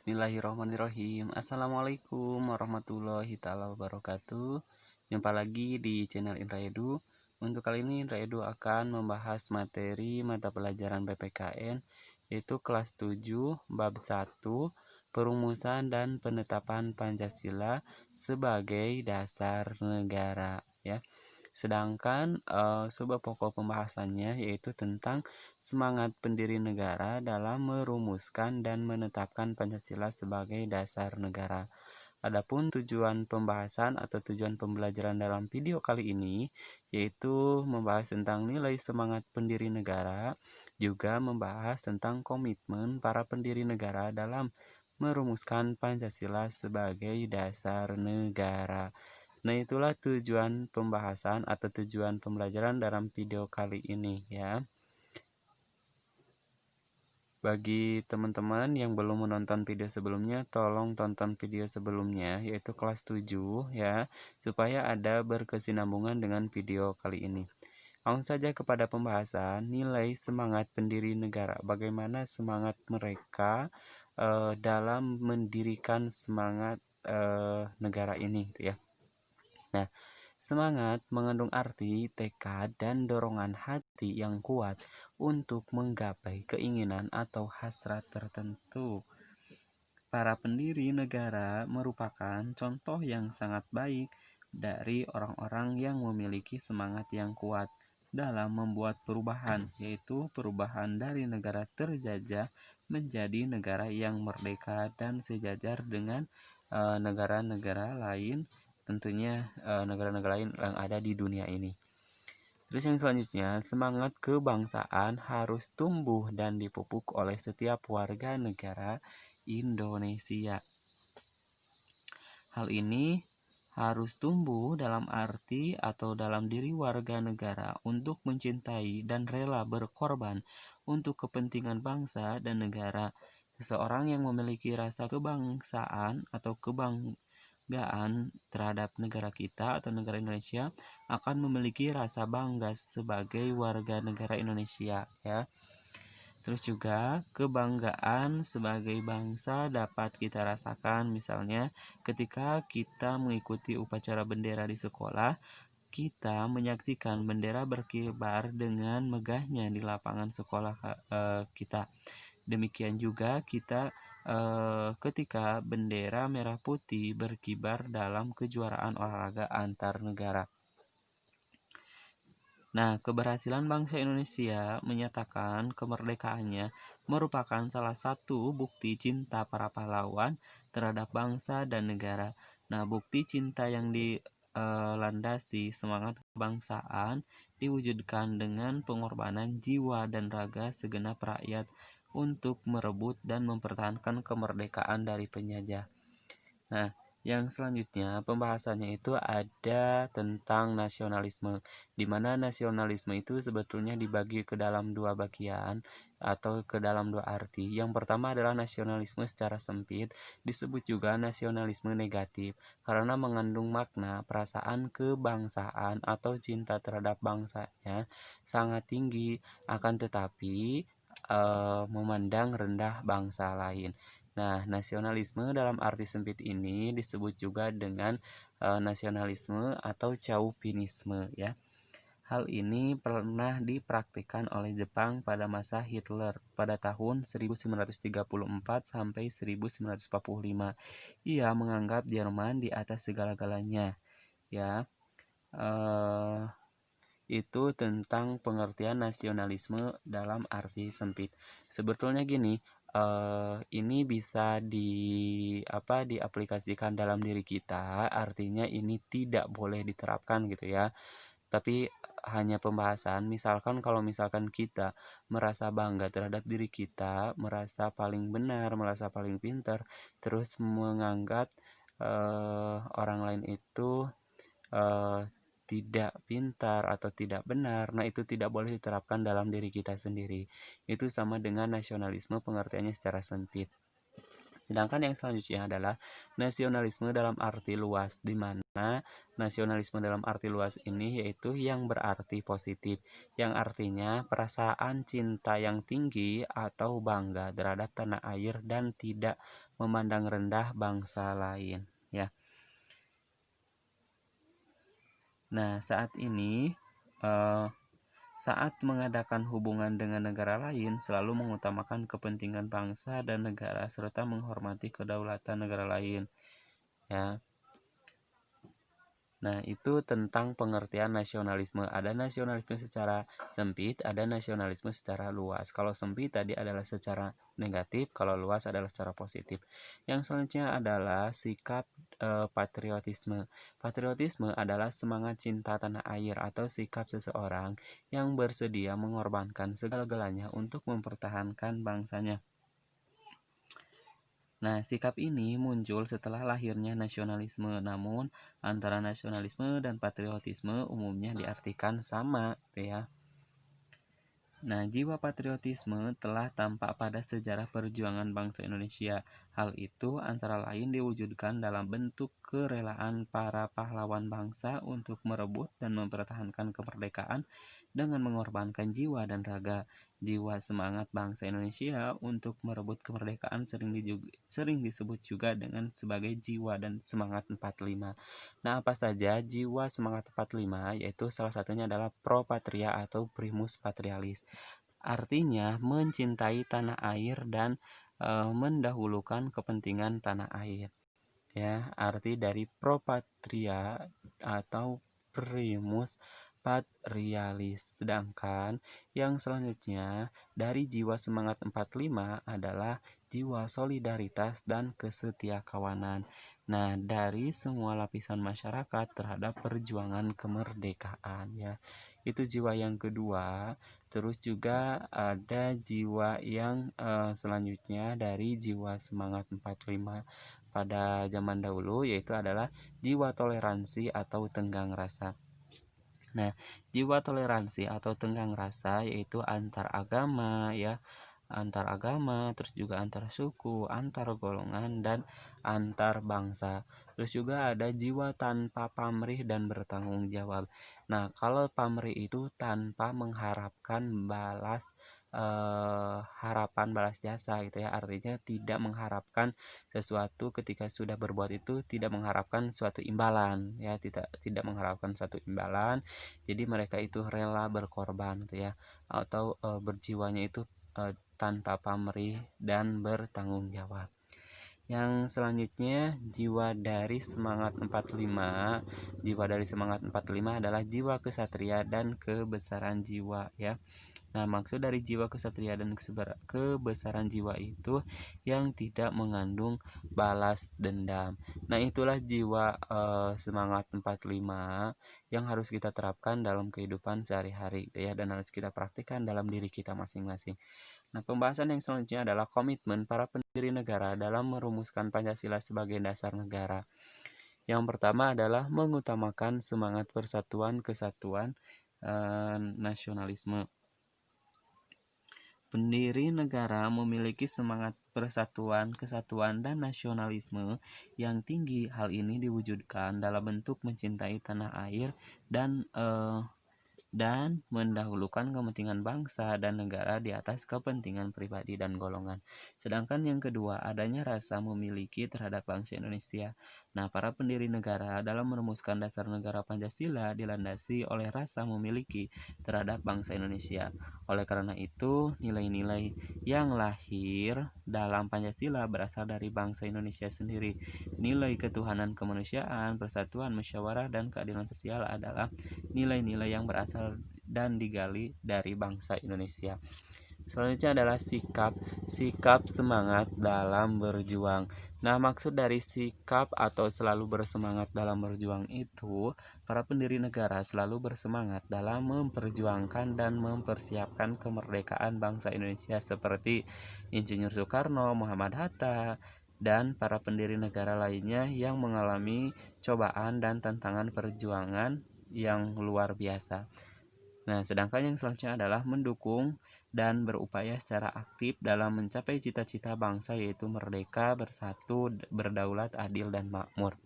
Bismillahirrahmanirrahim. Assalamualaikum warahmatullahi taala wabarakatuh. Jumpa lagi di channel Indra Edu. Untuk kali ini Indra Edu akan membahas materi mata pelajaran PPKN yaitu kelas 7 bab 1 perumusan dan penetapan Pancasila sebagai dasar negara ya. Sedangkan sebuah pokok pembahasannya yaitu tentang semangat pendiri negara dalam merumuskan dan menetapkan Pancasila sebagai dasar negara. Adapun tujuan pembahasan atau tujuan pembelajaran dalam video kali ini yaitu membahas tentang nilai semangat pendiri negara, juga membahas tentang komitmen para pendiri negara dalam merumuskan Pancasila sebagai dasar negara. Nah, itulah tujuan pembahasan atau tujuan pembelajaran dalam video kali ini ya. Bagi teman-teman yang belum menonton video sebelumnya, tolong tonton video sebelumnya yaitu kelas 7 ya, supaya ada berkesinambungan dengan video kali ini. Langsung saja kepada pembahasan nilai semangat pendiri negara. Bagaimana semangat mereka dalam mendirikan semangat negara ini gitu ya. Nah, semangat mengandung arti, tekad, dan dorongan hati yang kuat untuk menggapai keinginan atau hasrat tertentu. Para pendiri negara merupakan contoh yang sangat baik dari orang-orang yang memiliki semangat yang kuat dalam membuat perubahan, yaitu perubahan dari negara terjajah menjadi negara yang merdeka dan sejajar dengan negara-negara lain, tentunya negara-negara lain yang ada di dunia ini. Terus yang selanjutnya, semangat kebangsaan harus tumbuh dan dipupuk oleh setiap warga negara Indonesia. Hal ini harus tumbuh dalam arti atau dalam diri warga negara untuk mencintai dan rela berkorban untuk kepentingan bangsa dan negara. Seseorang yang memiliki rasa kebangsaan atau kebanggaan terhadap negara kita atau negara Indonesia akan memiliki rasa bangga sebagai warga negara Indonesia ya. Terus juga kebanggaan sebagai bangsa dapat kita rasakan misalnya ketika kita mengikuti upacara bendera di sekolah, kita menyaksikan bendera berkibar dengan megahnya di lapangan sekolah kita. Demikian juga kita ketika bendera merah putih berkibar dalam kejuaraan olahraga antar negara. Nah, keberhasilan bangsa Indonesia menyatakan kemerdekaannya merupakan salah satu bukti cinta para pahlawan terhadap bangsa dan negara. Nah, bukti cinta yang dilandasi semangat kebangsaan diwujudkan dengan pengorbanan jiwa dan raga segenap rakyat untuk merebut dan mempertahankan kemerdekaan dari penjajah. Nah, yang selanjutnya pembahasannya itu ada tentang nasionalisme, di mana nasionalisme itu sebetulnya dibagi ke dalam dua bagian atau ke dalam dua arti. Yang pertama adalah nasionalisme secara sempit, disebut juga nasionalisme negatif, karena mengandung makna perasaan kebangsaan atau cinta terhadap bangsanya sangat tinggi, akan tetapi memandang rendah bangsa lain. Nah, nasionalisme dalam arti sempit ini disebut juga dengan nasionalisme atau chauvinisme ya. Hal ini pernah dipraktikkan oleh Jepang pada masa Hitler pada tahun 1934 sampai 1945. Ia menganggap Jerman di atas segala-galanya ya. Itu tentang pengertian nasionalisme dalam arti sempit. Sebetulnya gini, ini bisa diaplikasikan dalam diri kita, artinya ini tidak boleh diterapkan gitu ya. Tapi hanya pembahasan, misalkan kalau misalkan kita merasa bangga terhadap diri kita, merasa paling benar, merasa paling pintar, terus menganggap orang lain itu tidak pintar atau tidak benar, nah itu tidak boleh diterapkan dalam diri kita sendiri. Itu sama dengan nasionalisme pengertiannya secara sempit. Sedangkan yang selanjutnya adalah nasionalisme dalam arti luas, di mana nasionalisme dalam arti luas ini yaitu yang berarti positif, yang artinya perasaan cinta yang tinggi atau bangga terhadap tanah air dan tidak memandang rendah bangsa lain, ya. Nah, saat mengadakan hubungan dengan negara lain selalu mengutamakan kepentingan bangsa dan negara serta menghormati kedaulatan negara lain, ya. Nah, itu tentang pengertian nasionalisme. Ada nasionalisme secara sempit, ada nasionalisme secara luas. Kalau sempit tadi adalah secara negatif, kalau luas adalah secara positif. Yang selanjutnya adalah sikap patriotisme. Patriotisme adalah semangat cinta tanah air atau sikap seseorang yang bersedia mengorbankan segala-galanya untuk mempertahankan bangsanya. Nah, sikap ini muncul setelah lahirnya nasionalisme, namun antara nasionalisme dan patriotisme umumnya diartikan sama, ya. Nah, jiwa patriotisme telah tampak pada sejarah perjuangan bangsa Indonesia. Hal itu antara lain diwujudkan dalam bentuk kerelaan para pahlawan bangsa untuk merebut dan mempertahankan kemerdekaan dengan mengorbankan jiwa dan raga. Jiwa semangat bangsa Indonesia untuk merebut kemerdekaan sering disebut juga dengan sebagai jiwa dan semangat 45. Nah, apa saja jiwa semangat 45? Yaitu salah satunya adalah pro patria atau primus patrialis. Artinya mencintai tanah air dan mendahulukan kepentingan tanah air. Ya, arti dari pro patria atau primus patrialis. Sedangkan yang selanjutnya dari jiwa semangat 45 adalah jiwa solidaritas dan kesetiakawanan. Nah, dari semua lapisan masyarakat terhadap perjuangan kemerdekaan, ya. Itu jiwa yang kedua. Terus juga ada jiwa yang selanjutnya dari jiwa semangat 45 pada zaman dahulu, yaitu adalah jiwa toleransi atau tenggang rasa. Nah, jiwa toleransi atau tenggang rasa yaitu antar agama, ya, antar agama, terus juga antar suku, antar golongan, dan antar bangsa. Terus juga ada jiwa tanpa pamrih dan bertanggung jawab. Nah, kalau pamrih itu tanpa mengharapkan harapan balas jasa gitu ya. Artinya tidak mengharapkan sesuatu ketika sudah berbuat itu, tidak mengharapkan suatu imbalan, ya, tidak mengharapkan suatu imbalan. Jadi mereka itu rela berkorban gitu ya, atau berjiwanya itu tanpa pamrih dan bertanggung jawab. Yang selanjutnya jiwa dari semangat 45. Jiwa dari semangat 45 adalah jiwa kesatria dan kebesaran jiwa, ya. Nah, maksud dari jiwa kesatria dan kebesaran jiwa itu yang tidak mengandung balas dendam. Nah, itulah jiwa semangat 45 yang harus kita terapkan dalam kehidupan sehari-hari, ya, dan harus kita praktikkan dalam diri kita masing-masing. Nah, pembahasan yang selanjutnya adalah komitmen para pendiri negara dalam merumuskan Pancasila sebagai dasar negara. Yang pertama adalah mengutamakan semangat persatuan, kesatuan, nasionalisme. Pendiri negara memiliki semangat persatuan, kesatuan, dan nasionalisme yang tinggi. Hal ini diwujudkan dalam bentuk mencintai tanah air dan mendahulukan kepentingan bangsa dan negara di atas kepentingan pribadi dan golongan. Sedangkan yang kedua, adanya rasa memiliki terhadap bangsa Indonesia. Nah, para pendiri negara dalam merumuskan dasar negara Pancasila dilandasi oleh rasa memiliki terhadap bangsa Indonesia. Oleh karena itu, nilai-nilai yang lahir dalam Pancasila berasal dari bangsa Indonesia sendiri. Nilai ketuhanan kemanusiaan, persatuan, musyawarah, dan keadilan sosial adalah nilai-nilai yang berasal dan digali dari bangsa Indonesia. Selanjutnya adalah sikap semangat dalam berjuang. Nah, maksud dari sikap atau selalu bersemangat dalam berjuang itu, para pendiri negara selalu bersemangat dalam memperjuangkan dan mempersiapkan kemerdekaan bangsa Indonesia seperti Insinyur Soekarno, Muhammad Hatta, dan para pendiri negara lainnya yang mengalami cobaan dan tantangan perjuangan yang luar biasa. Nah, sedangkan yang selanjutnya adalah mendukung dan berupaya secara aktif dalam mencapai cita-cita bangsa yaitu merdeka, bersatu, berdaulat, adil, dan makmur.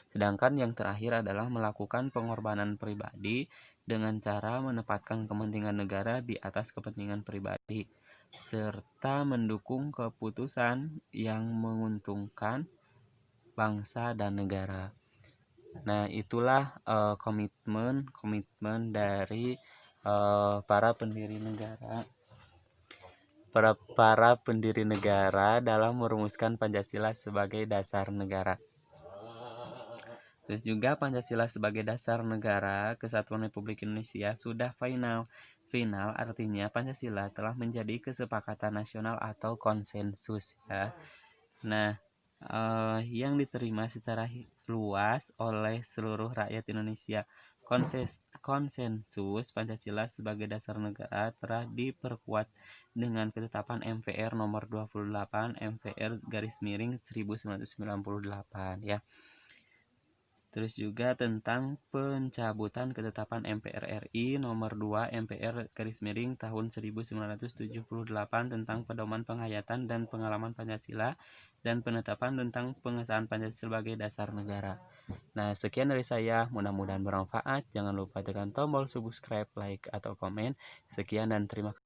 Sedangkan yang terakhir adalah melakukan pengorbanan pribadi dengan cara menempatkan kepentingan negara di atas kepentingan pribadi, serta mendukung keputusan yang menguntungkan bangsa dan negara. Nah, itulah komitmen dari para pendiri negara dalam merumuskan Pancasila sebagai dasar negara. Terus juga Pancasila sebagai dasar negara Kesatuan Republik Indonesia sudah final. Final artinya Pancasila telah menjadi kesepakatan nasional atau konsensus ya. Nah, yang diterima secara luas oleh seluruh rakyat Indonesia. Konsensus Pancasila sebagai dasar negara telah diperkuat dengan ketetapan MPR nomor 28 MPR _ 1998 ya. Terus juga tentang pencabutan ketetapan MPR RI nomor 2 MPR _ tahun 1978 tentang pedoman penghayatan dan pengalaman Pancasila dan penetapan tentang pengesahan Pancasila sebagai dasar negara. Nah, sekian dari saya, mudah-mudahan bermanfaat. Jangan lupa tekan tombol subscribe, like, atau komen. Sekian dan terima kasih.